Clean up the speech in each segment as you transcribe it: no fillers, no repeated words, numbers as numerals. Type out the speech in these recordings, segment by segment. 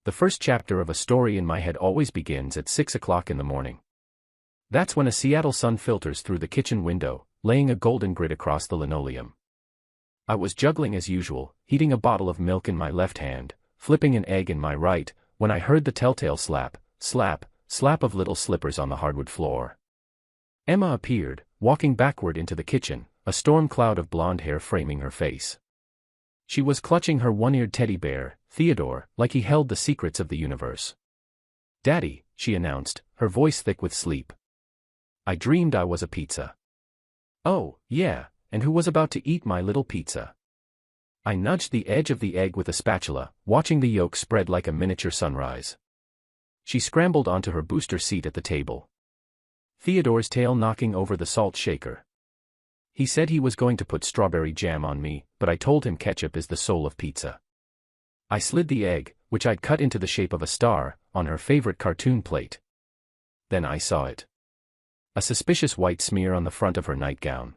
The first chapter of a story in my head always begins at 6 o'clock in the morning. That's when a Seattle sun filters through the kitchen window, laying a golden grid across the linoleum. I was juggling as usual, heating a bottle of milk in my left hand, flipping an egg in my right, when I heard the telltale slap, slap, slap of little slippers on the hardwood floor. Emma appeared, walking backward into the kitchen, a storm cloud of blonde hair framing her face. She was clutching her one-eared teddy bear, Theodore, like he held the secrets of the universe. "Daddy," she announced, her voice thick with sleep. "I dreamed I was a pizza." "Oh, yeah, and who was about to eat my little pizza?" I nudged the edge of the egg with a spatula, watching the yolk spread like a miniature sunrise. She scrambled onto her booster seat at the table. Theodore's tail knocking over the salt shaker. He said he was going to put strawberry jam on me, but I told him ketchup is the soul of pizza. I slid the egg, which I'd cut into the shape of a star, on her favorite cartoon plate. Then I saw it. A suspicious white smear on the front of her nightgown.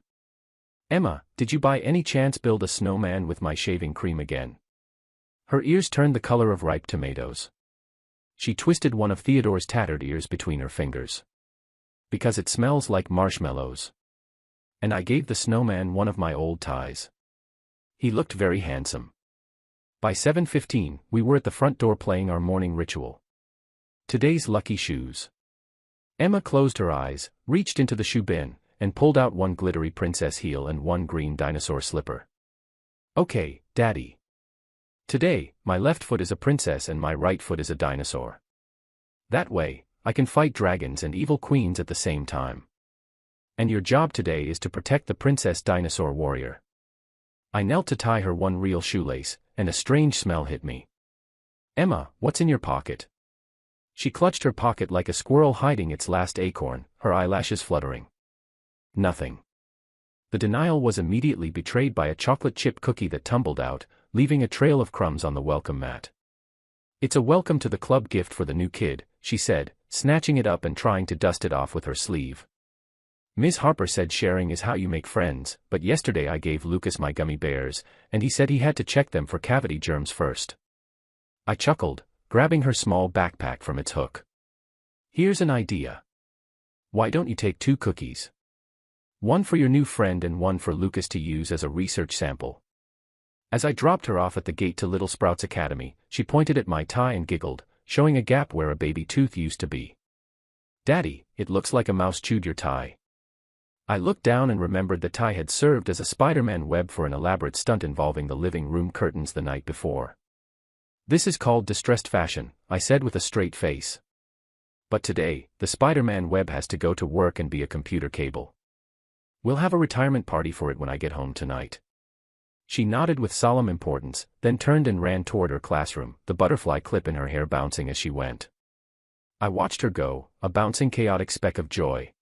"Emma, did you by any chance build a snowman with my shaving cream again?" Her ears turned the color of ripe tomatoes. She twisted one of Theodore's tattered ears between her fingers. "Because it smells like marshmallows." And I gave the snowman one of my old ties. He looked very handsome. By 7:15, we were at the front door playing our morning ritual. Today's lucky shoes. Emma closed her eyes, reached into the shoe bin, and pulled out one glittery princess heel and one green dinosaur slipper. "Okay, Daddy. Today, my left foot is a princess and my right foot is a dinosaur. That way, I can fight dragons and evil queens at the same time. And your job today is to protect the princess dinosaur warrior." I knelt to tie her one real shoelace, and a strange smell hit me. "Emma, what's in your pocket?" She clutched her pocket like a squirrel hiding its last acorn, her eyelashes fluttering. "Nothing." The denial was immediately betrayed by a chocolate chip cookie that tumbled out, leaving a trail of crumbs on the welcome mat. "It's a welcome to the club gift for the new kid," she said, snatching it up and trying to dust it off with her sleeve. "Ms. Harper said sharing is how you make friends, but yesterday I gave Lucas my gummy bears, and he said he had to check them for cavity germs first." I chuckled, grabbing her small backpack from its hook. "Here's an idea. Why don't you take 2 cookies? One for your new friend and one for Lucas to use as a research sample." As I dropped her off at the gate to Little Sprouts Academy, she pointed at my tie and giggled, showing a gap where a baby tooth used to be. "Daddy, it looks like a mouse chewed your tie." I looked down and remembered the tie had served as a Spider-Man web for an elaborate stunt involving the living room curtains the night before. "This is called distressed fashion," I said with a straight face. "But today, the Spider-Man web has to go to work and be a computer cable. We'll have a retirement party for it when I get home tonight." She nodded with solemn importance, then turned and ran toward her classroom, the butterfly clip in her hair bouncing as she went. I watched her go, a bouncing chaotic speck of joy.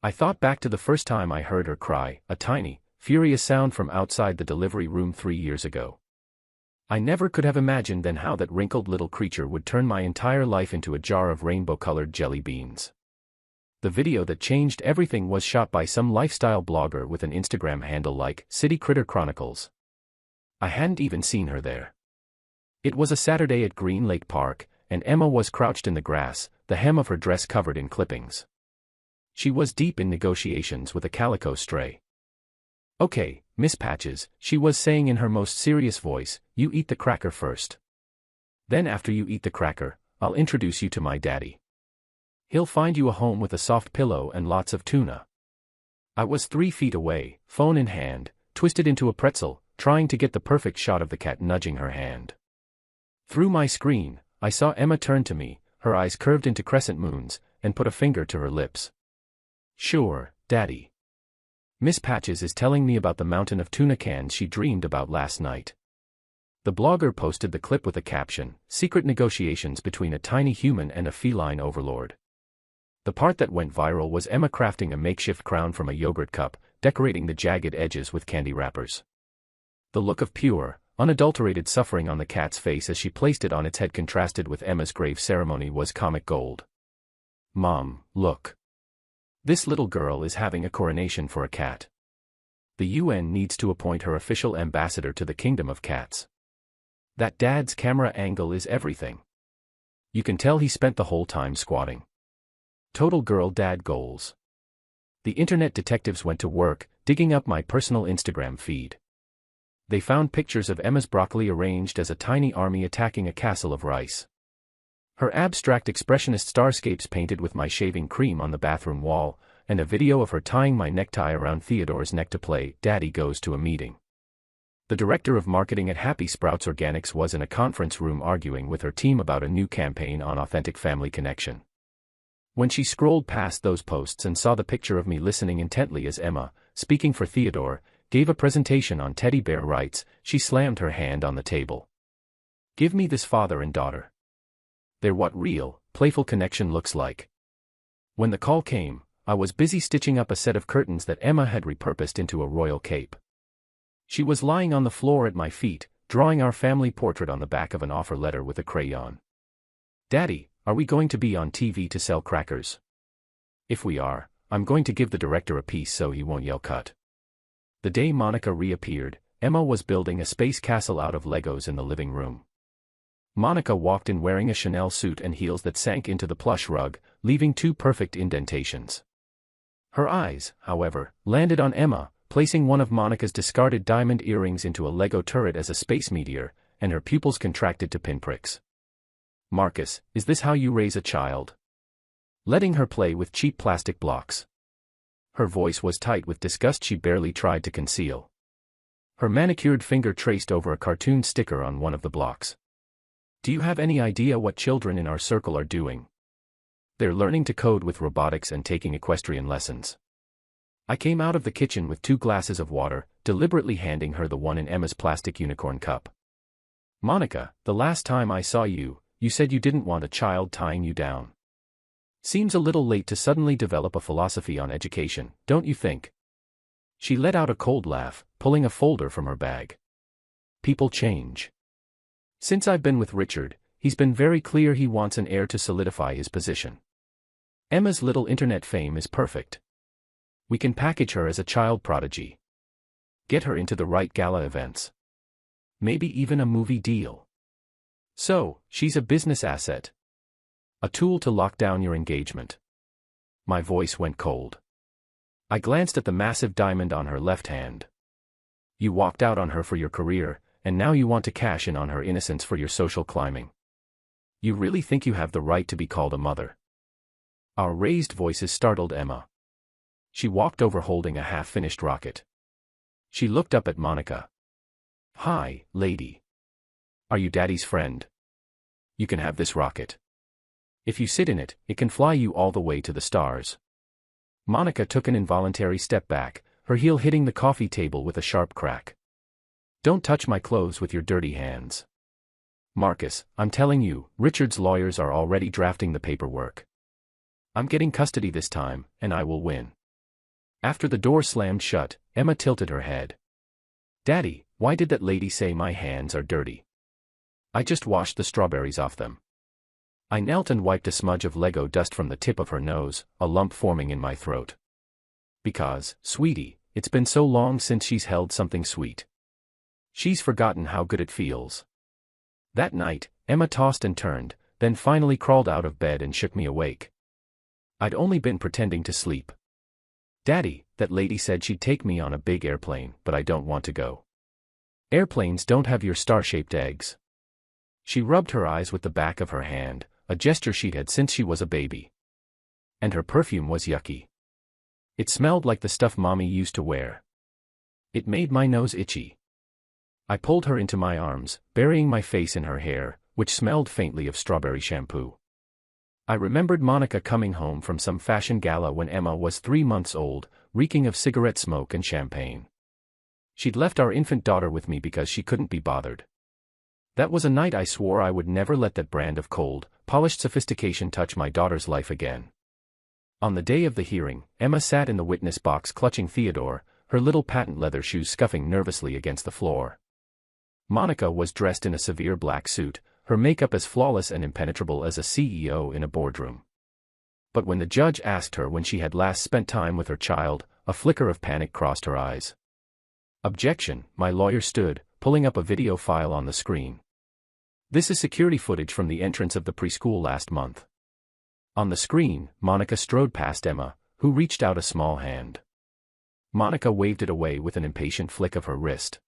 I thought back to the first time I heard her cry, a tiny, furious sound from outside the delivery room 3 years ago. I never could have imagined then how that wrinkled little creature would turn my entire life into a jar of rainbow-colored jelly beans. The video that changed everything was shot by some lifestyle blogger with an Instagram handle like City Critter Chronicles. I hadn't even seen her there. It was a Saturday at Green Lake Park, and Emma was crouched in the grass, the hem of her dress covered in clippings. She was deep in negotiations with a calico stray. "Okay, Miss Patches," she was saying in her most serious voice, "you eat the cracker first. Then after you eat the cracker, I'll introduce you to my daddy. He'll find you a home with a soft pillow and lots of tuna." I was 3 feet away, phone in hand, twisted into a pretzel, trying to get the perfect shot of the cat nudging her hand. Through my screen, I saw Emma turn to me, her eyes curved into crescent moons, and put a finger to her lips. "Sure, Daddy. Miss Patches is telling me about the mountain of tuna cans she dreamed about last night." The blogger posted the clip with a caption, "Secret negotiations between a tiny human and a feline overlord." The part that went viral was Emma crafting a makeshift crown from a yogurt cup, decorating the jagged edges with candy wrappers. The look of pure, unadulterated suffering on the cat's face as she placed it on its head contrasted with Emma's grave ceremony was comic gold. "Mom, look. This little girl is having a coronation for a cat. The UN needs to appoint her official ambassador to the kingdom of cats. That dad's camera angle is everything." You can tell he spent the whole time squatting. Total girl dad goals. The internet detectives went to work, digging up my personal Instagram feed. They found pictures of Emma's broccoli arranged as a tiny army attacking a castle of rice. Her abstract expressionist starscapes painted with my shaving cream on the bathroom wall, and a video of her tying my necktie around Theodore's neck to play Daddy Goes to a Meeting. The director of marketing at Happy Sprouts Organics was in a conference room arguing with her team about a new campaign on authentic family connection. When she scrolled past those posts and saw the picture of me listening intently as Emma, speaking for Theodore, gave a presentation on teddy bear rights, she slammed her hand on the table. Give me this father and daughter. They're what real, playful connection looks like. When the call came, I was busy stitching up a set of curtains that Emma had repurposed into a royal cape. She was lying on the floor at my feet, drawing our family portrait on the back of an offer letter with a crayon. Daddy, are we going to be on TV to sell crackers? If we are, I'm going to give the director a piece so he won't yell cut. The day Monica reappeared, Emma was building a space castle out of Legos in the living room. Monica walked in wearing a Chanel suit and heels that sank into the plush rug, leaving 2 perfect indentations. Her eyes, however, landed on Emma, placing one of Monica's discarded diamond earrings into a Lego turret as a space meteor, and her pupils contracted to pinpricks. Marcus, is this how you raise a child? Letting her play with cheap plastic blocks. Her voice was tight with disgust she barely tried to conceal. Her manicured finger traced over a cartoon sticker on one of the blocks. Do you have any idea what children in our circle are doing? They're learning to code with robotics and taking equestrian lessons. I came out of the kitchen with 2 glasses of water, deliberately handing her the one in Emma's plastic unicorn cup. Monica, the last time I saw you, you said you didn't want a child tying you down. Seems a little late to suddenly develop a philosophy on education, don't you think? She let out a cold laugh, pulling a folder from her bag. People change. Since I've been with Richard, he's been very clear he wants an heir to solidify his position. Emma's little internet fame is perfect. We can package her as a child prodigy. Get her into the right gala events. Maybe even a movie deal. So, she's a business asset. A tool to lock down your engagement. My voice went cold. I glanced at the massive diamond on her left hand. You walked out on her for your career, and now you want to cash in on her innocence for your social climbing. You really think you have the right to be called a mother? Our raised voices startled Emma. She walked over holding a half-finished rocket. She looked up at Monica. Hi, lady. Are you Daddy's friend? You can have this rocket. If you sit in it, it can fly you all the way to the stars. Monica took an involuntary step back, her heel hitting the coffee table with a sharp crack. Don't touch my clothes with your dirty hands. Marcus, I'm telling you, Richard's lawyers are already drafting the paperwork. I'm getting custody this time, and I will win. After the door slammed shut, Emma tilted her head. Daddy, why did that lady say my hands are dirty? I just washed the strawberries off them. I knelt and wiped a smudge of Lego dust from the tip of her nose, a lump forming in my throat. Because, sweetie, it's been so long since she's held something sweet. She's forgotten how good it feels. That night, Emma tossed and turned, then finally crawled out of bed and shook me awake. I'd only been pretending to sleep. Daddy, that lady said she'd take me on a big airplane, but I don't want to go. Airplanes don't have your star-shaped eggs. She rubbed her eyes with the back of her hand, a gesture she'd had since she was a baby. And her perfume was yucky. It smelled like the stuff Mommy used to wear. It made my nose itchy. I pulled her into my arms, burying my face in her hair, which smelled faintly of strawberry shampoo. I remembered Monica coming home from some fashion gala when Emma was 3 months old, reeking of cigarette smoke and champagne. She'd left our infant daughter with me because she couldn't be bothered. That was a night I swore I would never let that brand of cold, polished sophistication touch my daughter's life again. On the day of the hearing, Emma sat in the witness box clutching Theodore, her little patent leather shoes scuffing nervously against the floor. Monica was dressed in a severe black suit, her makeup as flawless and impenetrable as a CEO in a boardroom. But when the judge asked her when she had last spent time with her child, a flicker of panic crossed her eyes. Objection, my lawyer stood, pulling up a video file on the screen. This is security footage from the entrance of the preschool last month. On the screen, Monica strode past Emma, who reached out a small hand. Monica waved it away with an impatient flick of her wrist.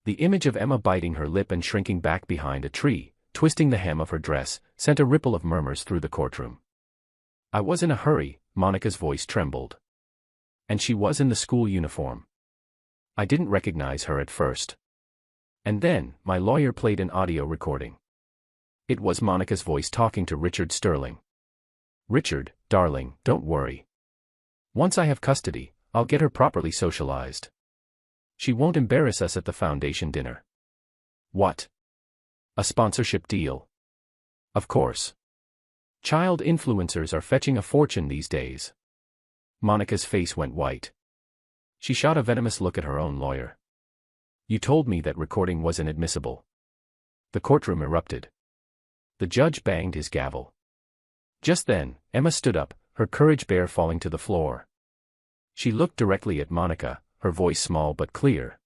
The image of Emma biting her lip and shrinking back behind a tree, twisting the hem of her dress, sent a ripple of murmurs through the courtroom. I was in a hurry, Monica's voice trembled. And she was in the school uniform. I didn't recognize her at first. And then, my lawyer played an audio recording. It was Monica's voice talking to Richard Sterling. "Richard, darling, don't worry. Once I have custody, I'll get her properly socialized. She won't embarrass us at the foundation dinner." "What? A sponsorship deal?" "Of course. Child influencers are fetching a fortune these days." Monica's face went white. She shot a venomous look at her own lawyer. "You told me that recording was inadmissible." The courtroom erupted. The judge banged his gavel. Just then, Emma stood up, her courage bare falling to the floor. She looked directly at Monica, her voice small but clear.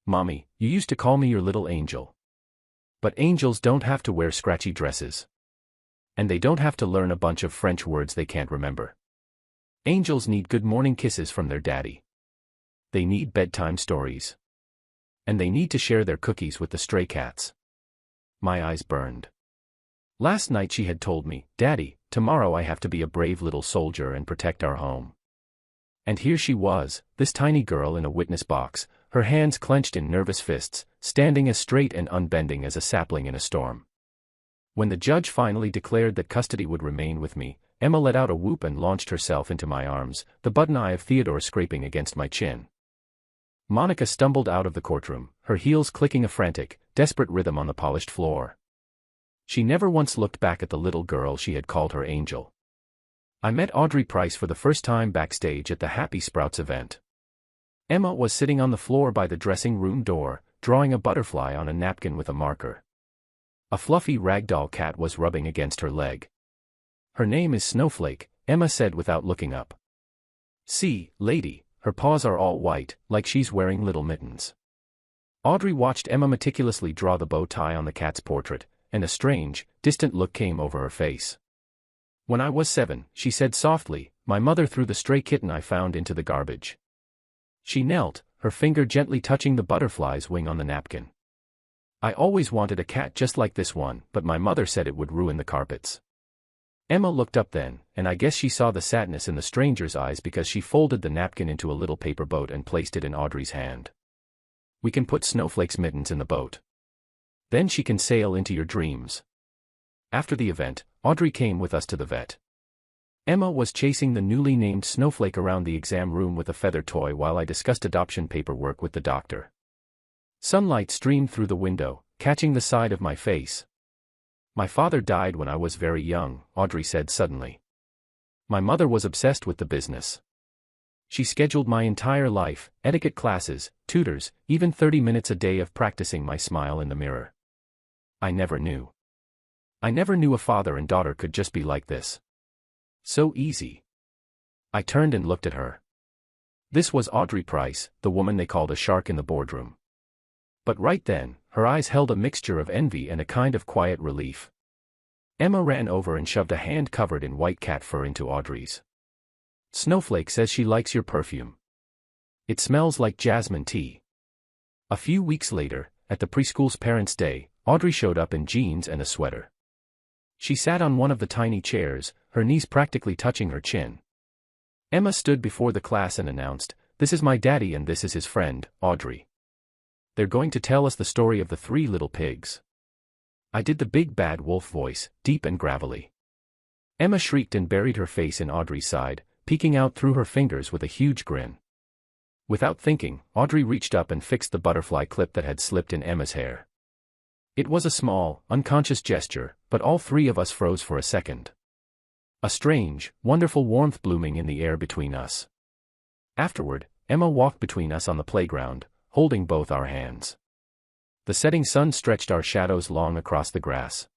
"Mommy, you used to call me your little angel. But angels don't have to wear scratchy dresses. And they don't have to learn a bunch of French words they can't remember. Angels need good morning kisses from their daddy. They need bedtime stories. And they need to share their cookies with the stray cats." My eyes burned. Last night she had told me, "Daddy, tomorrow I have to be a brave little soldier and protect our home." And here she was, this tiny girl in a witness box, her hands clenched in nervous fists, standing as straight and unbending as a sapling in a storm. When the judge finally declared that custody would remain with me, Emma let out a whoop and launched herself into my arms, the button eye of Theodore scraping against my chin. Monica stumbled out of the courtroom, her heels clicking a frantic, desperate rhythm on the polished floor. She never once looked back at the little girl she had called her angel. I met Audrey Price for the first time backstage at the Happy Sprouts event. Emma was sitting on the floor by the dressing room door, drawing a butterfly on a napkin with a marker. A fluffy ragdoll cat was rubbing against her leg. "Her name is Snowflake," Emma said without looking up. "See, lady, her paws are all white, like she's wearing little mittens." Audrey watched Emma meticulously draw the bow tie on the cat's portrait, and a strange, distant look came over her face. "When I was 7, she said softly, my mother threw the stray kitten I found into the garbage." She knelt, her finger gently touching the butterfly's wing on the napkin. "I always wanted a cat just like this one, but my mother said it would ruin the carpets." Emma looked up then, and I guess she saw the sadness in the stranger's eyes because she folded the napkin into a little paper boat and placed it in Audrey's hand. "We can put Snowflake's mittens in the boat. Then she can sail into your dreams." After the event, Audrey came with us to the vet. Emma was chasing the newly named Snowflake around the exam room with a feather toy while I discussed adoption paperwork with the doctor. Sunlight streamed through the window, catching the side of my face. "My father died when I was very young," Audrey said suddenly. "My mother was obsessed with the business. She scheduled my entire life, etiquette classes, tutors, even 30 minutes a day of practicing my smile in the mirror. I never knew a father and daughter could just be like this. So easy." I turned and looked at her. This was Audrey Price, the woman they called a shark in the boardroom. But right then, her eyes held a mixture of envy and a kind of quiet relief. Emma ran over and shoved a hand covered in white cat fur into Audrey's. "Snowflake says she likes your perfume. It smells like jasmine tea." A few weeks later, at the preschool's Parents' Day, Audrey showed up in jeans and a sweater. She sat on one of the tiny chairs, her knees practically touching her chin. Emma stood before the class and announced, "This is my daddy and this is his friend, Audrey. They're going to tell us the story of the 3 little pigs." I did the big bad wolf voice, deep and gravelly. Emma shrieked and buried her face in Audrey's side, peeking out through her fingers with a huge grin. Without thinking, Audrey reached up and fixed the butterfly clip that had slipped in Emma's hair. It was a small, unconscious gesture, but all 3 of us froze for a second. A strange, wonderful warmth blooming in the air between us. Afterward, Emma walked between us on the playground, holding both our hands. The setting sun stretched our shadows long across the grass.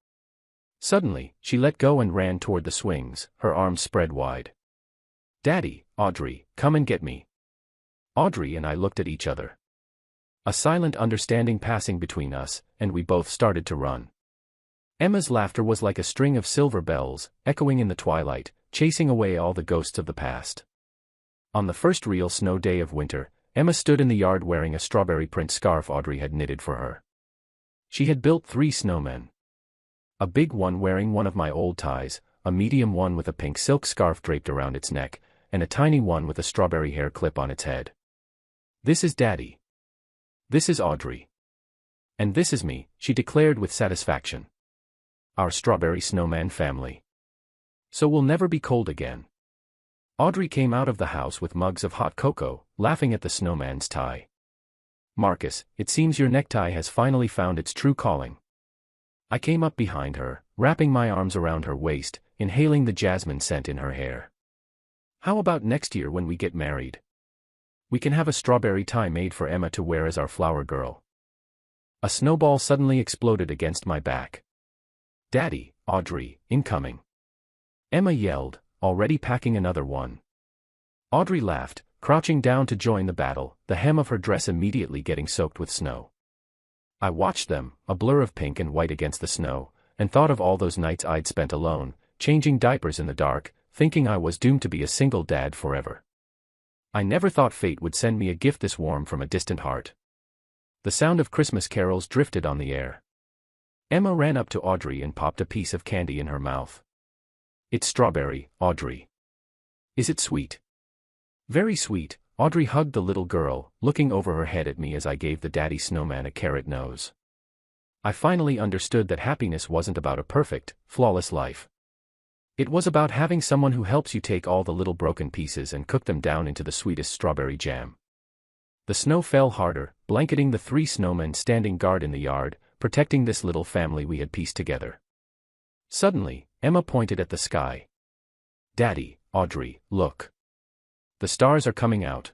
Suddenly, she let go and ran toward the swings, her arms spread wide. "Daddy, Audrey, come and get me." Audrey and I looked at each other. A silent understanding passing between us, and we both started to run. Emma's laughter was like a string of silver bells, echoing in the twilight, chasing away all the ghosts of the past. On the first real snow day of winter, Emma stood in the yard wearing a strawberry print scarf Audrey had knitted for her. She had built 3 snowmen. A big one wearing one of my old ties, a medium one with a pink silk scarf draped around its neck, and a tiny one with a strawberry hair clip on its head. "This is Daddy. This is Audrey. And this is me," she declared with satisfaction. "Our strawberry snowman family. So we'll never be cold again." Audrey came out of the house with mugs of hot cocoa, laughing at the snowman's tie. "Marcus, it seems your necktie has finally found its true calling." I came up behind her, wrapping my arms around her waist, inhaling the jasmine scent in her hair. "How about next year when we get married? We can have a strawberry tie made for Emma to wear as our flower girl." A snowball suddenly exploded against my back. "Daddy, Audrey, incoming!" Emma yelled, already packing another one. Audrey laughed, crouching down to join the battle, the hem of her dress immediately getting soaked with snow. I watched them, a blur of pink and white against the snow, and thought of all those nights I'd spent alone, changing diapers in the dark, thinking I was doomed to be a single dad forever. I never thought fate would send me a gift this warm from a distant heart. The sound of Christmas carols drifted on the air. Emma ran up to Audrey and popped a piece of candy in her mouth. "It's strawberry, Audrey. Is it sweet?" "Very sweet." Audrey hugged the little girl, looking over her head at me as I gave the daddy snowman a carrot nose. I finally understood that happiness wasn't about a perfect, flawless life. It was about having someone who helps you take all the little broken pieces and cook them down into the sweetest strawberry jam. The snow fell harder, blanketing the 3 snowmen standing guard in the yard, protecting this little family we had pieced together. Suddenly, Emma pointed at the sky. "Daddy, Audrey, look. The stars are coming out."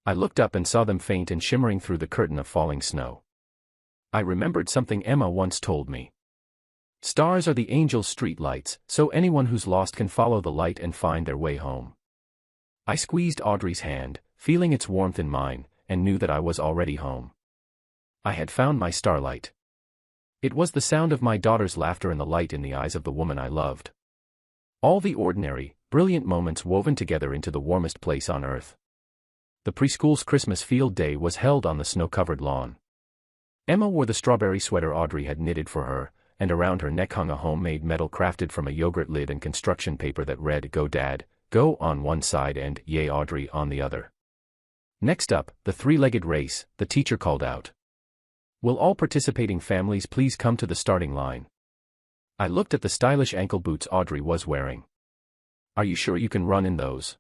I looked up and saw them faint and shimmering through the curtain of falling snow. I remembered something Emma once told me. Stars are the angels' street lights, so anyone who's lost can follow the light and find their way home. I squeezed Audrey's hand, feeling its warmth in mine, and knew that I was already home. I had found my starlight. It was the sound of my daughter's laughter and the light in the eyes of the woman I loved. All the ordinary, brilliant moments woven together into the warmest place on earth. The preschool's Christmas field day was held on the snow-covered lawn. Emma wore the strawberry sweater Audrey had knitted for her, and around her neck hung a homemade medal crafted from a yogurt lid and construction paper that read "Go Dad, Go" on one side and "Yay Audrey" on the other. Next up, the 3-legged race, the teacher called out. "Will all participating families please come to the starting line?" I looked at the stylish ankle boots Audrey was wearing. "Are you sure you can run in those?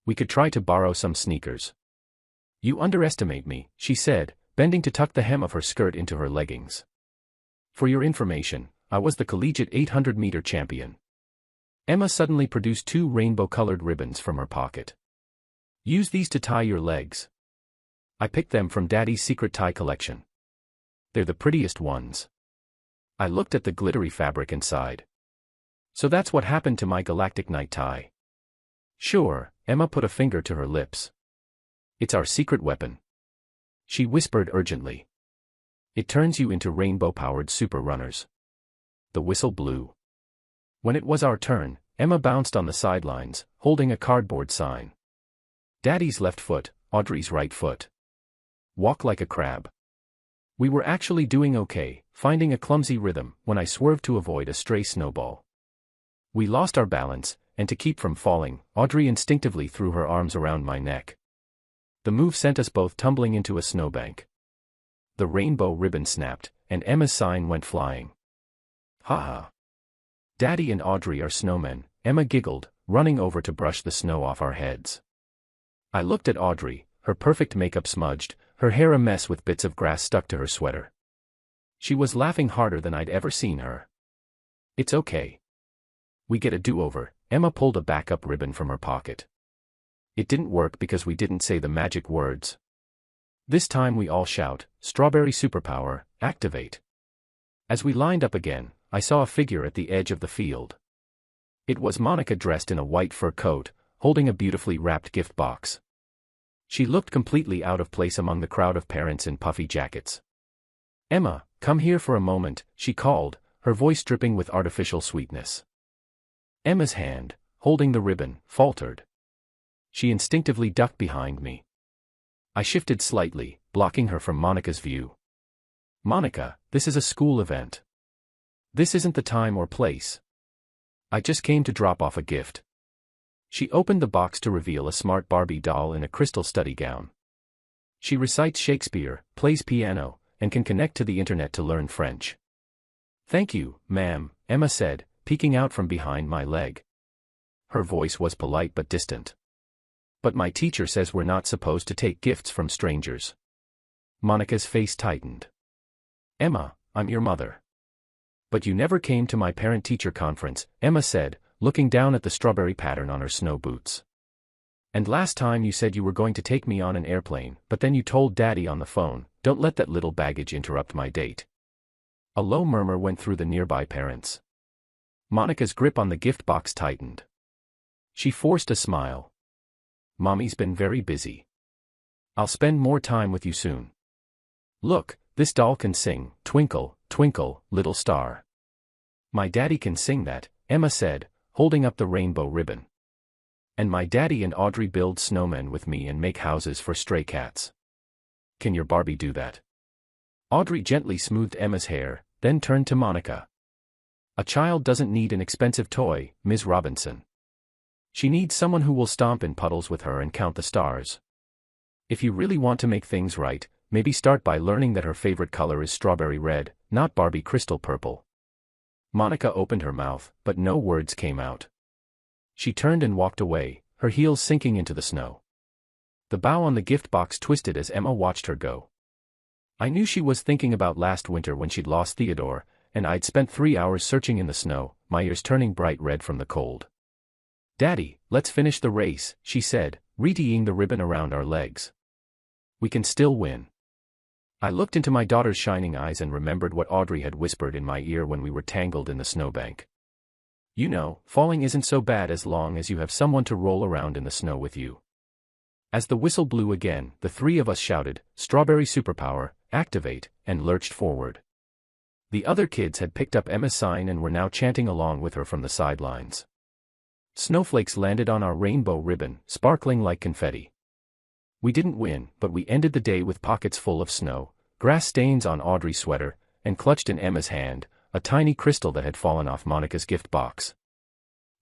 We could try to borrow some sneakers." "You underestimate me," she said, bending to tuck the hem of her skirt into her leggings. "For your information, I was the collegiate 800-meter champion." Emma suddenly produced 2 rainbow-colored ribbons from her pocket. "Use these to tie your legs. I picked them from Daddy's secret tie collection. They're the prettiest ones." I looked at the glittery fabric and sighed. "So that's what happened to my galactic night tie." "Sure," Emma put a finger to her lips. "It's our secret weapon," she whispered urgently. "It turns you into rainbow-powered super runners." The whistle blew. When it was our turn, Emma bounced on the sidelines, holding a cardboard sign. "Daddy's left foot, Audrey's right foot. Walk like a crab." We were actually doing okay, finding a clumsy rhythm, when I swerved to avoid a stray snowball. We lost our balance, and to keep from falling, Audrey instinctively threw her arms around my neck. The move sent us both tumbling into a snowbank. The rainbow ribbon snapped, and Emma's sign went flying. "Ha ha. Daddy and Audrey are snowmen," Emma giggled, running over to brush the snow off our heads. I looked at Audrey, her perfect makeup smudged, her hair a mess with bits of grass stuck to her sweater. She was laughing harder than I'd ever seen her. "It's okay. We get a do-over." Emma pulled a backup ribbon from her pocket. It didn't work because we didn't say the magic words. This time we all shout, "Strawberry superpower, activate." As we lined up again, I saw a figure at the edge of the field. It was Monica dressed in a white fur coat, holding a beautifully wrapped gift box. She looked completely out of place among the crowd of parents in puffy jackets. "Emma, come here for a moment," she called, her voice dripping with artificial sweetness. Emma's hand, holding the ribbon, faltered. She instinctively ducked behind me. I shifted slightly, blocking her from Monica's view. "Monica, this is a school event. This isn't the time or place. I just came to drop off a gift." She opened the box to reveal a smart Barbie doll in a crystal study gown. She recites Shakespeare, plays piano, and can connect to the internet to learn French. "Thank you, ma'am," Emma said, peeking out from behind my leg. Her voice was polite but distant. "But my teacher says we're not supposed to take gifts from strangers." Monica's face tightened. "Emma, I'm your mother." "But you never came to my parent-teacher conference," Emma said, looking down at the strawberry pattern on her snow boots. "And last time you said you were going to take me on an airplane, but then you told Daddy on the phone, 'Don't let that little baggage interrupt my date.'" A low murmur went through the nearby parents. Monica's grip on the gift box tightened. She forced a smile. "Mommy's been very busy. I'll spend more time with you soon. Look, this doll can sing, 'Twinkle, Twinkle, Little Star.'" "My daddy can sing that," Emma said, holding up the rainbow ribbon. "And my daddy and Audrey build snowmen with me and make houses for stray cats." "Can your Barbie do that?" Audrey gently smoothed Emma's hair, then turned to Monica. "A child doesn't need an expensive toy, Ms. Robinson. She needs someone who will stomp in puddles with her and count the stars. If you really want to make things right, maybe start by learning that her favorite color is strawberry red, not Barbie crystal purple." Monica opened her mouth, but no words came out. She turned and walked away, her heels sinking into the snow. The bow on the gift box twisted as Emma watched her go. I knew she was thinking about last winter when she'd lost Theodore, and I'd spent 3 hours searching in the snow, my ears turning bright red from the cold. "Daddy, let's finish the race," she said, re-teeing the ribbon around our legs. "We can still win." I looked into my daughter's shining eyes and remembered what Audrey had whispered in my ear when we were tangled in the snowbank. "You know, falling isn't so bad as long as you have someone to roll around in the snow with you." As the whistle blew again, the three of us shouted, "Strawberry Superpower, activate," and lurched forward. The other kids had picked up Emma's sign and were now chanting along with her from the sidelines. Snowflakes landed on our rainbow ribbon, sparkling like confetti. We didn't win, but we ended the day with pockets full of snow, grass stains on Audrey's sweater, and clutched in Emma's hand, a tiny crystal that had fallen off Monica's gift box.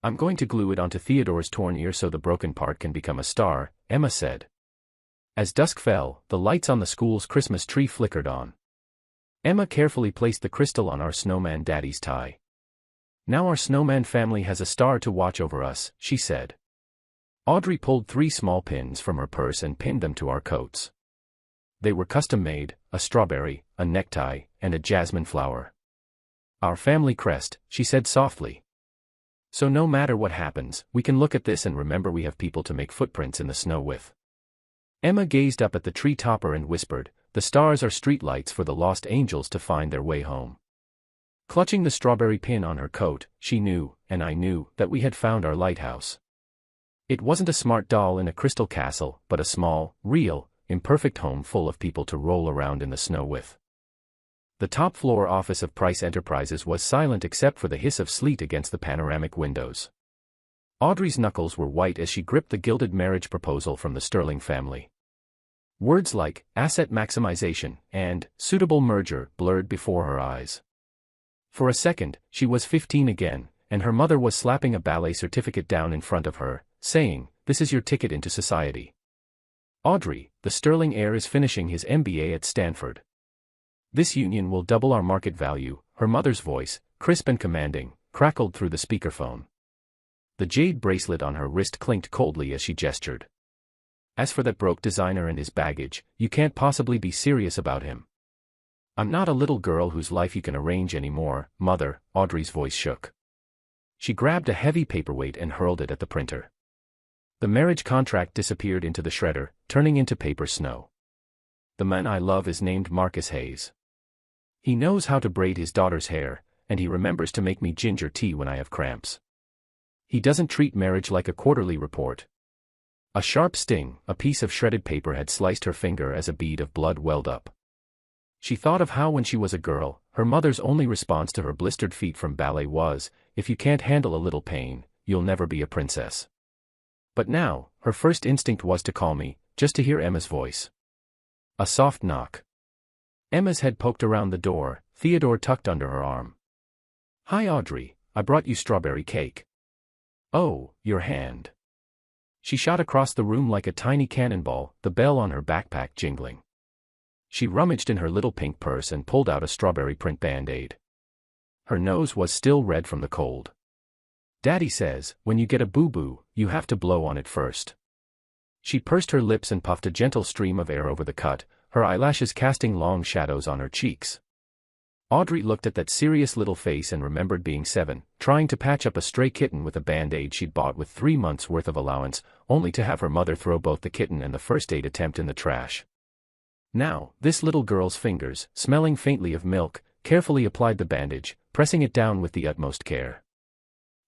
"I'm going to glue it onto Theodore's torn ear so the broken part can become a star," Emma said. As dusk fell, the lights on the school's Christmas tree flickered on. Emma carefully placed the crystal on our snowman daddy's tie. "Now our snowman family has a star to watch over us," she said. Audrey pulled 3 small pins from her purse and pinned them to our coats. They were custom-made, a strawberry, a necktie, and a jasmine flower. "Our family crest," she said softly. "So no matter what happens, we can look at this and remember we have people to make footprints in the snow with." Emma gazed up at the tree topper and whispered, "The stars are streetlights for the lost angels to find their way home." Clutching the strawberry pin on her coat, she knew, and I knew, that we had found our lighthouse. It wasn't a smart doll in a crystal castle, but a small, real, imperfect home full of people to roll around in the snow with. The top-floor office of Price Enterprises was silent except for the hiss of sleet against the panoramic windows. Audrey's knuckles were white as she gripped the gilded marriage proposal from the Sterling family. Words like asset maximization and suitable merger blurred before her eyes. For a second, she was 15 again, and her mother was slapping a ballet certificate down in front of her, saying, "This is your ticket into society." "Audrey, the Sterling heir is finishing his MBA at Stanford. This union will double our market value," her mother's voice, crisp and commanding, crackled through the speakerphone. The jade bracelet on her wrist clinked coldly as she gestured. "As for that broke designer and his baggage, you can't possibly be serious about him." "I'm not a little girl whose life you can arrange anymore, Mother," Audrey's voice shook. She grabbed a heavy paperweight and hurled it at the printer. The marriage contract disappeared into the shredder, turning into paper snow. "The man I love is named Marcus Hayes. He knows how to braid his daughter's hair, and he remembers to make me ginger tea when I have cramps. He doesn't treat marriage like a quarterly report." A sharp sting, a piece of shredded paper had sliced her finger as a bead of blood welled up. She thought of how when she was a girl, her mother's only response to her blistered feet from ballet was, "If you can't handle a little pain, you'll never be a princess." But now, her first instinct was to call me, just to hear Emma's voice. A soft knock. Emma's head poked around the door, Theodore tucked under her arm. "Hi Audrey, I brought you strawberry cake." "Oh, your hand." She shot across the room like a tiny cannonball, the bell on her backpack jingling. She rummaged in her little pink purse and pulled out a strawberry print band-aid. Her nose was still red from the cold. "Daddy says, when you get a boo-boo, you have to blow on it first." She pursed her lips and puffed a gentle stream of air over the cut, her eyelashes casting long shadows on her cheeks. Audrey looked at that serious little face and remembered being 7, trying to patch up a stray kitten with a band-aid she'd bought with 3 months' worth of allowance, only to have her mother throw both the kitten and the first aid attempt in the trash. Now, this little girl's fingers, smelling faintly of milk, carefully applied the bandage, pressing it down with the utmost care.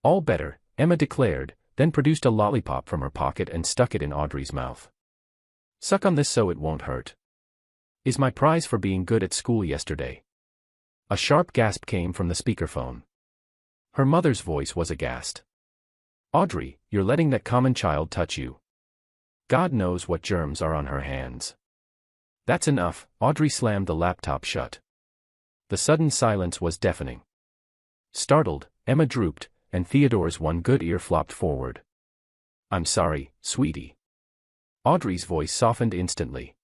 "All better," Emma declared, then produced a lollipop from her pocket and stuck it in Audrey's mouth. "Suck on this so it won't hurt. Is my prize for being good at school yesterday." A sharp gasp came from the speakerphone. Her mother's voice was aghast. "Audrey, you're letting that common child touch you. God knows what germs are on her hands." "That's enough," Audrey slammed the laptop shut. The sudden silence was deafening. Startled, Emma drooped, and Theodore's one good ear flopped forward. "I'm sorry, sweetie." Audrey's voice softened instantly.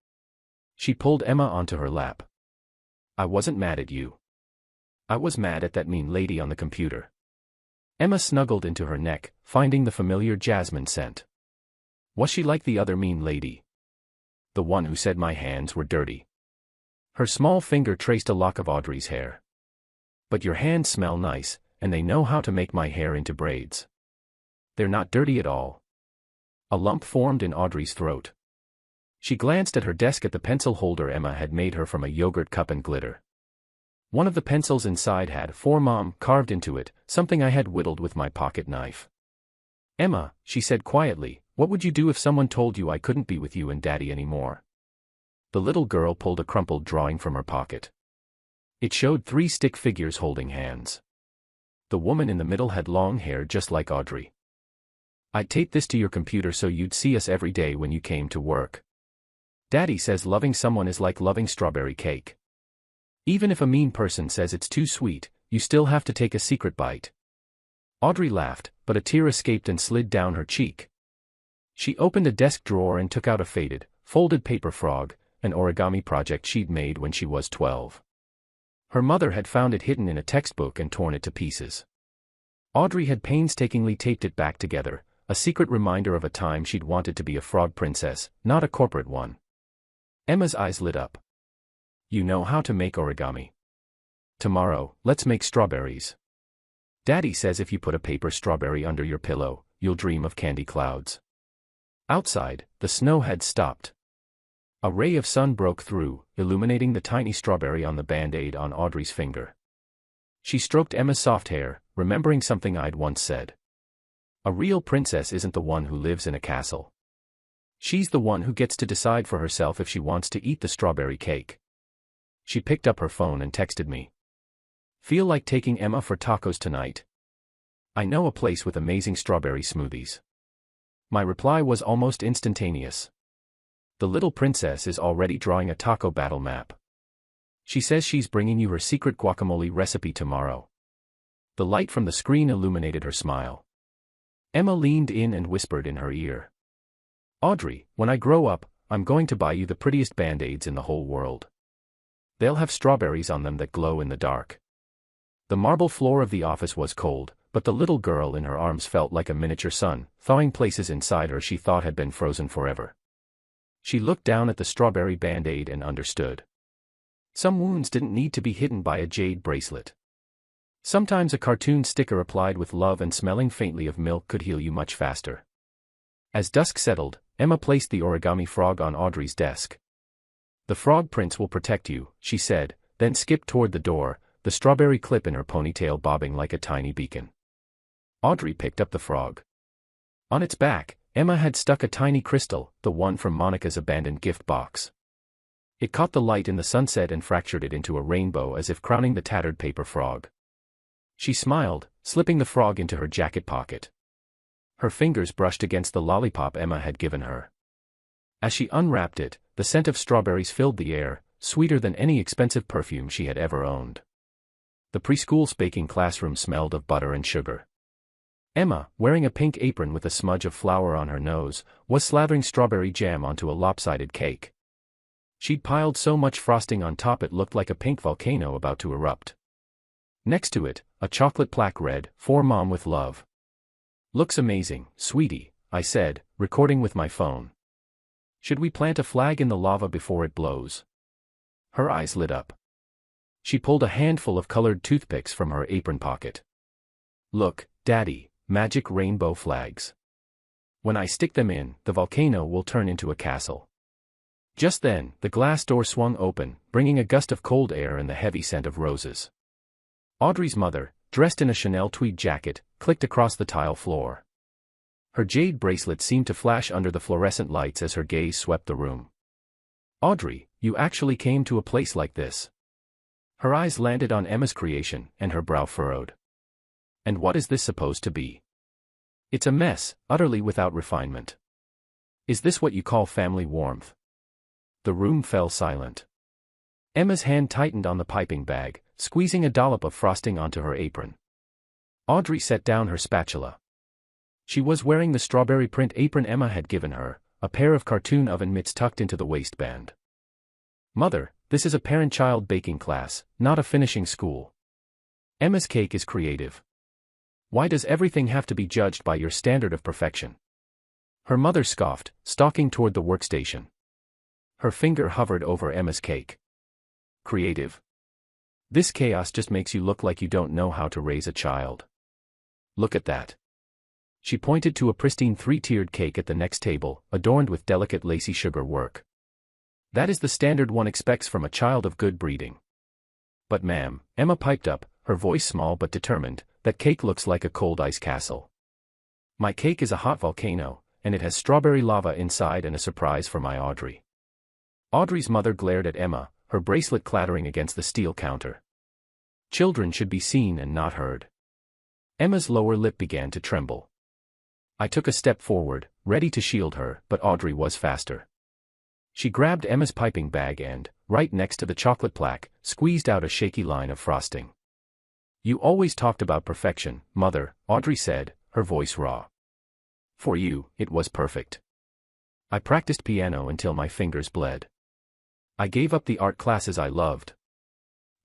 She pulled Emma onto her lap. "I wasn't mad at you. I was mad at that mean lady on the computer." Emma snuggled into her neck, finding the familiar jasmine scent. "Was she like the other mean lady? The one who said my hands were dirty?" Her small finger traced a lock of Audrey's hair. "But your hands smell nice, and they know how to make my hair into braids." "They're not dirty at all." A lump formed in Audrey's throat. She glanced at her desk at the pencil holder Emma had made her from a yogurt cup and glitter. One of the pencils inside had "For Mom" carved into it, something I had whittled with my pocket knife. "Emma," she said quietly, "what would you do if someone told you I couldn't be with you and Daddy anymore?" The little girl pulled a crumpled drawing from her pocket. It showed 3 stick figures holding hands. The woman in the middle had long hair just like Audrey. "I'd tape this to your computer so you'd see us every day when you came to work. Daddy says loving someone is like loving strawberry cake. Even if a mean person says it's too sweet, you still have to take a secret bite." Audrey laughed, but a tear escaped and slid down her cheek. She opened a desk drawer and took out a faded, folded paper frog, an origami project she'd made when she was 12. Her mother had found it hidden in a textbook and torn it to pieces. Audrey had painstakingly taped it back together, a secret reminder of a time she'd wanted to be a frog princess, not a corporate one. Emma's eyes lit up. "You know how to make origami. Tomorrow, let's make strawberries. Daddy says if you put a paper strawberry under your pillow, you'll dream of candy clouds." Outside, the snow had stopped. A ray of sun broke through, illuminating the tiny strawberry on the band-aid on Audrey's finger. She stroked Emma's soft hair, remembering something I'd once said. "A real princess isn't the one who lives in a castle. She's the one who gets to decide for herself if she wants to eat the strawberry cake." She picked up her phone and texted me. "Feel like taking Emma for tacos tonight? I know a place with amazing strawberry smoothies." My reply was almost instantaneous. "The little princess is already drawing a taco battle map. She says she's bringing you her secret guacamole recipe tomorrow." The light from the screen illuminated her smile. Emma leaned in and whispered in her ear. "Audrey, when I grow up, I'm going to buy you the prettiest band-aids in the whole world. They'll have strawberries on them that glow in the dark." The marble floor of the office was cold, but the little girl in her arms felt like a miniature sun, thawing places inside her she thought had been frozen forever. She looked down at the strawberry band-aid and understood. Some wounds didn't need to be hidden by a jade bracelet. Sometimes a cartoon sticker applied with love and smelling faintly of milk could heal you much faster. As dusk settled, Emma placed the origami frog on Audrey's desk. "The frog prince will protect you," she said, then skipped toward the door, the strawberry clip in her ponytail bobbing like a tiny beacon. Audrey picked up the frog. On its back, Emma had stuck a tiny crystal, the one from Monica's abandoned gift box. It caught the light in the sunset and fractured it into a rainbow as if crowning the tattered paper frog. She smiled, slipping the frog into her jacket pocket. Her fingers brushed against the lollipop Emma had given her. As she unwrapped it, the scent of strawberries filled the air, sweeter than any expensive perfume she had ever owned. The preschool's baking classroom smelled of butter and sugar. Emma, wearing a pink apron with a smudge of flour on her nose, was slathering strawberry jam onto a lopsided cake. She'd piled so much frosting on top it looked like a pink volcano about to erupt. Next to it, a chocolate plaque read, "For Mom with Love." "Looks amazing, sweetie," I said, recording with my phone. "Should we plant a flag in the lava before it blows?" Her eyes lit up. She pulled a handful of colored toothpicks from her apron pocket. "Look, Daddy, magic rainbow flags. When I stick them in, the volcano will turn into a castle." Just then, the glass door swung open, bringing a gust of cold air and the heavy scent of roses. Audrey's mother, dressed in a Chanel tweed jacket, clicked across the tile floor. Her jade bracelet seemed to flash under the fluorescent lights as her gaze swept the room. "Audrey, you actually came to a place like this?" Her eyes landed on Emma's creation, and her brow furrowed. "And what is this supposed to be?" "It's a mess, utterly without refinement." "Is this what you call family warmth?" The room fell silent. Emma's hand tightened on the piping bag, squeezing a dollop of frosting onto her apron. Audrey set down her spatula. She was wearing the strawberry print apron Emma had given her, a pair of cartoon oven mitts tucked into the waistband. "Mother, this is a parent-child baking class, not a finishing school. Emma's cake is creative. Why does everything have to be judged by your standard of perfection?" Her mother scoffed, stalking toward the workstation. Her finger hovered over Emma's cake. "Creative? This chaos just makes you look like you don't know how to raise a child. Look at that." She pointed to a pristine three-tiered cake at the next table, adorned with delicate lacy sugar work. "That is the standard one expects from a child of good breeding." "But ma'am," Emma piped up, her voice small but determined, "that cake looks like a cold ice castle. My cake is a hot volcano, and it has strawberry lava inside and a surprise for my Audrey." Audrey's mother glared at Emma, her bracelet clattering against the steel counter. Children should be seen and not heard. Emma's lower lip began to tremble. I took a step forward, ready to shield her, but Audrey was faster. She grabbed Emma's piping bag and, right next to the chocolate plaque, squeezed out a shaky line of frosting. "You always talked about perfection, Mother," Audrey said, her voice raw. "For you, it was perfect. I practiced piano until my fingers bled. I gave up the art classes I loved.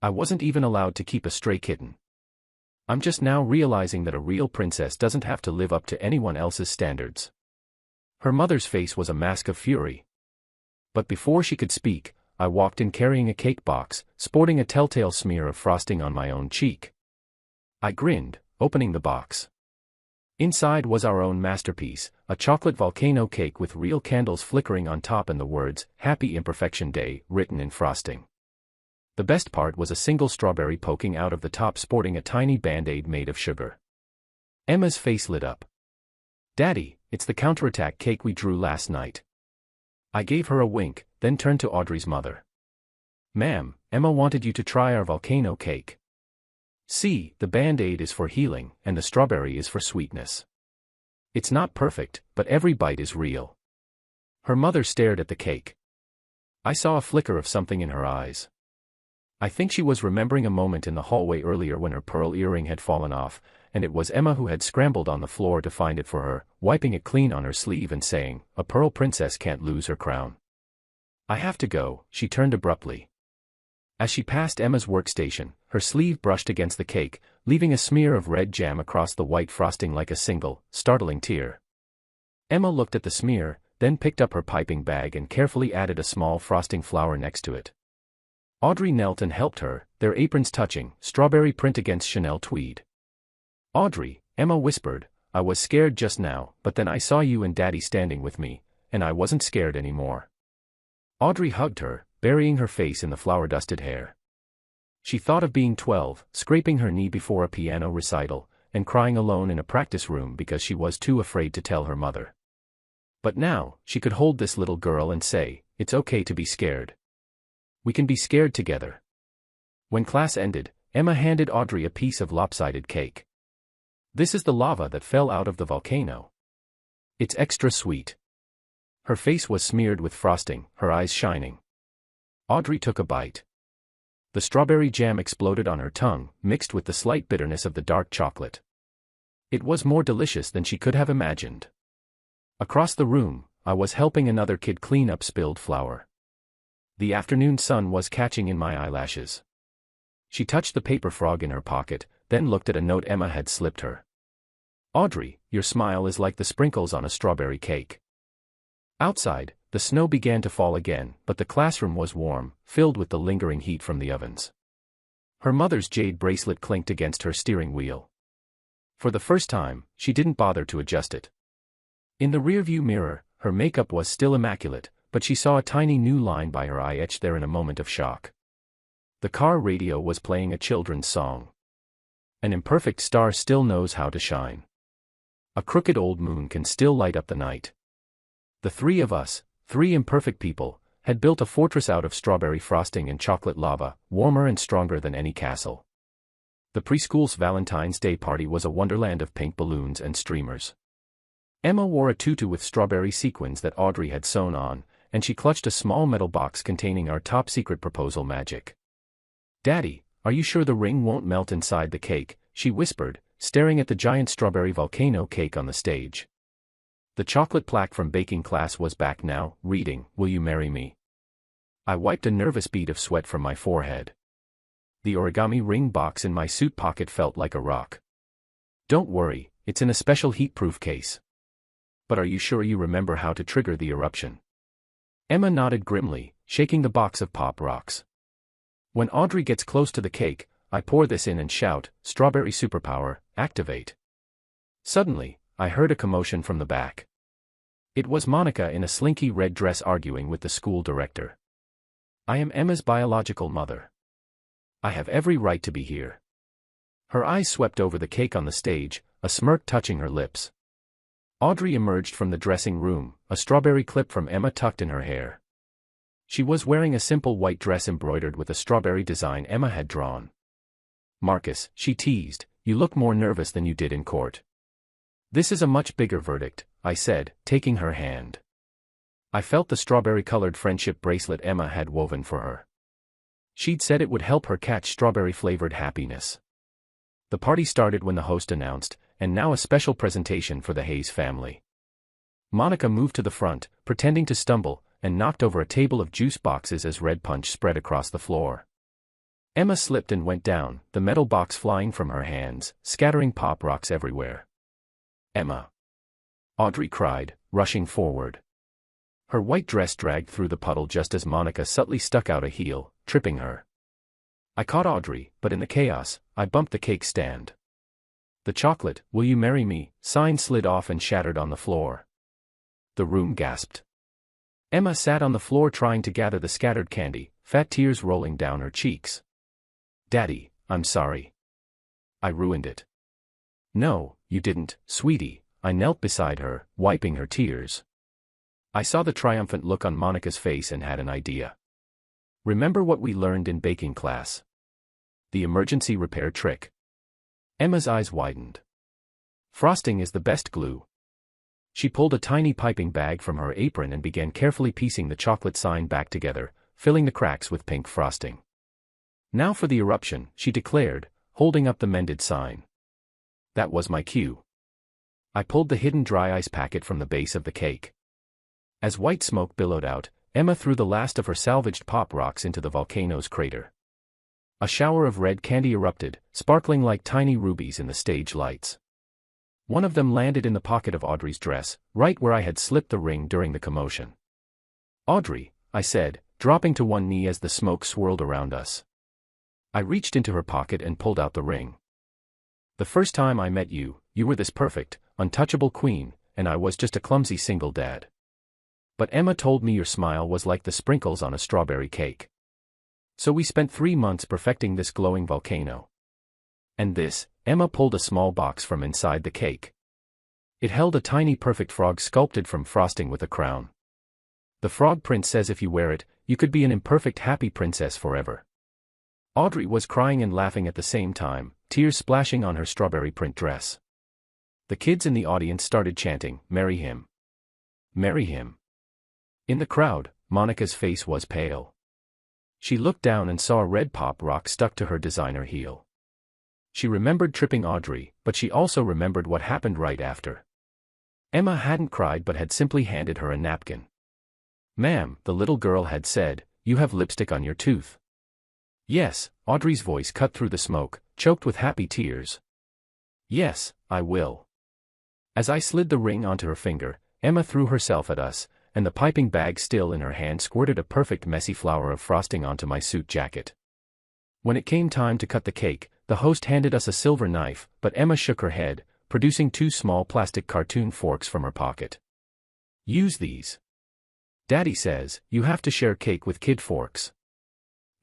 I wasn't even allowed to keep a stray kitten. I'm just now realizing that a real princess doesn't have to live up to anyone else's standards." Her mother's face was a mask of fury. But before she could speak, I walked in carrying a cake box, sporting a telltale smear of frosting on my own cheek. I grinned, opening the box. Inside was our own masterpiece, a chocolate volcano cake with real candles flickering on top and the words, "Happy Imperfection Day," written in frosting. The best part was a single strawberry poking out of the top sporting a tiny band-aid made of sugar. Emma's face lit up. "Daddy, it's the counterattack cake we drew last night." I gave her a wink, then turned to Audrey's mother. "Ma'am, Emma wanted you to try our volcano cake. See, the band-aid is for healing, and the strawberry is for sweetness. It's not perfect, but every bite is real." Her mother stared at the cake. I saw a flicker of something in her eyes. I think she was remembering a moment in the hallway earlier when her pearl earring had fallen off, and it was Emma who had scrambled on the floor to find it for her, wiping it clean on her sleeve and saying, "A pearl princess can't lose her crown." "I have to go," she turned abruptly. As she passed Emma's workstation, her sleeve brushed against the cake, leaving a smear of red jam across the white frosting like a single, startling tear. Emma looked at the smear, then picked up her piping bag and carefully added a small frosting flower next to it. Audrey knelt and helped her, their aprons touching, strawberry print against Chanel tweed. "Audrey," Emma whispered, "I was scared just now, but then I saw you and Daddy standing with me, and I wasn't scared anymore." Audrey hugged her, burying her face in the flower-dusted hair. She thought of being 12, scraping her knee before a piano recital, and crying alone in a practice room because she was too afraid to tell her mother. But now, she could hold this little girl and say, "It's okay to be scared. We can be scared together. When class ended, Emma handed Audrey a piece of lopsided cake. This is the lava that fell out of the volcano. It's extra sweet. Her face was smeared with frosting, her eyes shining. Audrey took a bite. The strawberry jam exploded on her tongue, mixed with the slight bitterness of the dark chocolate. It was more delicious than she could have imagined. Across the room, I was helping another kid clean up spilled flour. The afternoon sun was catching in my eyelashes. She touched the paper frog in her pocket, then looked at a note Emma had slipped her. Audrey, your smile is like the sprinkles on a strawberry cake. Outside, the snow began to fall again, but the classroom was warm, filled with the lingering heat from the ovens. Her mother's jade bracelet clinked against her steering wheel. For the first time, she didn't bother to adjust it. In the rearview mirror, her makeup was still immaculate, but she saw a tiny new line by her eye etched there in a moment of shock. The car radio was playing a children's song. An imperfect star still knows how to shine. A crooked old moon can still light up the night. The three of us, three imperfect people, had built a fortress out of strawberry frosting and chocolate lava, warmer and stronger than any castle. The preschool's Valentine's Day party was a wonderland of pink balloons and streamers. Emma wore a tutu with strawberry sequins that Audrey had sewn on, and she clutched a small metal box containing our top-secret proposal magic. "Daddy, are you sure the ring won't melt inside the cake?" she whispered, staring at the giant strawberry volcano cake on the stage. The chocolate plaque from baking class was back now, reading, "Will you marry me?" I wiped a nervous bead of sweat from my forehead. The origami ring box in my suit pocket felt like a rock. "Don't worry, it's in a special heat-proof case." "But are you sure you remember how to trigger the eruption?" Emma nodded grimly, shaking the box of pop rocks. "When Audrey gets close to the cake, I pour this in and shout, 'Strawberry superpower, activate.'" Suddenly, I heard a commotion from the back. It was Monica in a slinky red dress arguing with the school director. "I am Emma's biological mother. I have every right to be here." Her eyes swept over the cake on the stage, a smirk touching her lips. Audrey emerged from the dressing room, a strawberry clip from Emma tucked in her hair. She was wearing a simple white dress embroidered with a strawberry design Emma had drawn. "Marcus," she teased, "you look more nervous than you did in court." "This is a much bigger verdict," I said, taking her hand. I felt the strawberry-colored friendship bracelet Emma had woven for her. She'd said it would help her catch strawberry-flavored happiness. The party started when the host announced, "And now a special presentation for the Hayes family." Monica moved to the front, pretending to stumble, and knocked over a table of juice boxes as red punch spread across the floor. Emma slipped and went down, the metal box flying from her hands, scattering pop rocks everywhere. "Emma!" Audrey cried, rushing forward. Her white dress dragged through the puddle just as Monica subtly stuck out a heel, tripping her. I caught Audrey, but in the chaos, I bumped the cake stand. The chocolate, "Will you marry me?" sign slid off and shattered on the floor. The room gasped. Emma sat on the floor trying to gather the scattered candy, fat tears rolling down her cheeks. "Daddy, I'm sorry. I ruined it." "No, you didn't, sweetie," I knelt beside her, wiping her tears. I saw the triumphant look on Monica's face and had an idea. "Remember what we learned in baking class? The emergency repair trick." Emma's eyes widened. "Frosting is the best glue." She pulled a tiny piping bag from her apron and began carefully piecing the chocolate sign back together, filling the cracks with pink frosting. "Now for the eruption," she declared, holding up the mended sign. That was my cue. I pulled the hidden dry ice packet from the base of the cake. As white smoke billowed out, Emma threw the last of her salvaged pop rocks into the volcano's crater. A shower of red candy erupted, sparkling like tiny rubies in the stage lights. One of them landed in the pocket of Audrey's dress, right where I had slipped the ring during the commotion. "Audrey," I said, dropping to one knee as the smoke swirled around us. I reached into her pocket and pulled out the ring. "The first time I met you, you were this perfect, untouchable queen, and I was just a clumsy single dad. But Emma told me your smile was like the sprinkles on a strawberry cake. So we spent 3 months perfecting this glowing volcano. And this," Emma pulled a small box from inside the cake. It held a tiny perfect frog sculpted from frosting with a crown. The Frog Prince says if you wear it, you could be an imperfect happy princess forever. Audrey was crying and laughing at the same time, tears splashing on her strawberry print dress. The kids in the audience started chanting, "Marry him. Marry him." In the crowd, Monica's face was pale. She looked down and saw a red pop rock stuck to her designer heel. She remembered tripping Audrey, but she also remembered what happened right after. Emma hadn't cried but had simply handed her a napkin. "Ma'am," the little girl had said, "you have lipstick on your tooth." "Yes," Audrey's voice cut through the smoke, choked with happy tears. "Yes, I will." As I slid the ring onto her finger, Emma threw herself at us, and the piping bag still in her hand squirted a perfect messy flower of frosting onto my suit jacket. When it came time to cut the cake, the host handed us a silver knife, but Emma shook her head, producing 2 small plastic cartoon forks from her pocket. "Use these. Daddy says, you have to share cake with kid forks.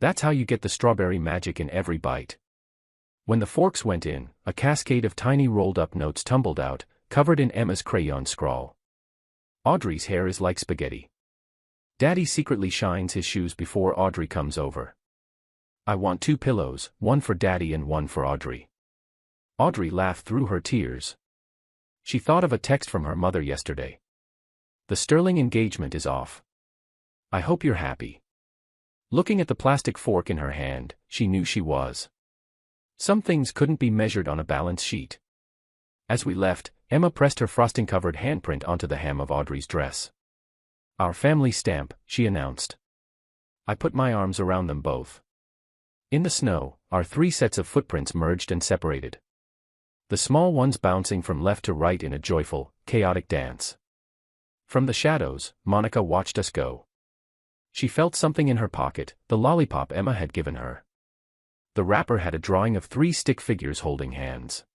That's how you get the strawberry magic in every bite." When the forks went in, a cascade of tiny rolled-up notes tumbled out, covered in Emma's crayon scrawl. "Audrey's hair is like spaghetti. Daddy secretly shines his shoes before Audrey comes over. I want 2 pillows, one for Daddy and one for Audrey." Audrey laughed through her tears. She thought of a text from her mother yesterday. "The sterling engagement is off. I hope you're happy." Looking at the plastic fork in her hand, she knew she was. Some things couldn't be measured on a balance sheet. As we left, Emma pressed her frosting-covered handprint onto the hem of Audrey's dress. "Our family stamp," she announced. I put my arms around them both. In the snow, our 3 sets of footprints merged and separated. The small ones bouncing from left to right in a joyful, chaotic dance. From the shadows, Monica watched us go. She felt something in her pocket, the lollipop Emma had given her. The wrapper had a drawing of 3 stick figures holding hands.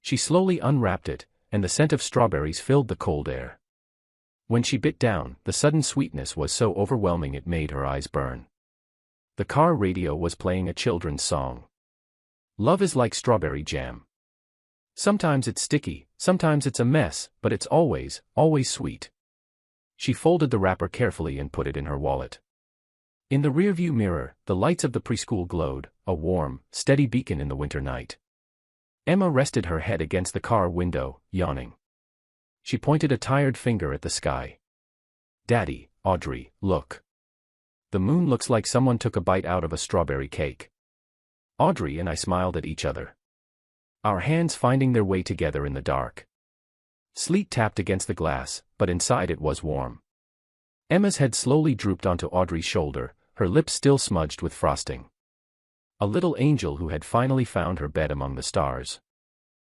She slowly unwrapped it, and the scent of strawberries filled the cold air. When she bit down, the sudden sweetness was so overwhelming it made her eyes burn. The car radio was playing a children's song. "Love is like strawberry jam. Sometimes it's sticky, sometimes it's a mess, but it's always, always sweet." She folded the wrapper carefully and put it in her wallet. In the rearview mirror, the lights of the preschool glowed, a warm, steady beacon in the winter night. Emma rested her head against the car window, yawning. She pointed a tired finger at the sky. "Daddy, Audrey, look. The moon looks like someone took a bite out of a strawberry cake." Audrey and I smiled at each other. Our hands finding their way together in the dark. Sleet tapped against the glass, but inside it was warm. Emma's head slowly drooped onto Audrey's shoulder, her lips still smudged with frosting. A little angel who had finally found her bed among the stars.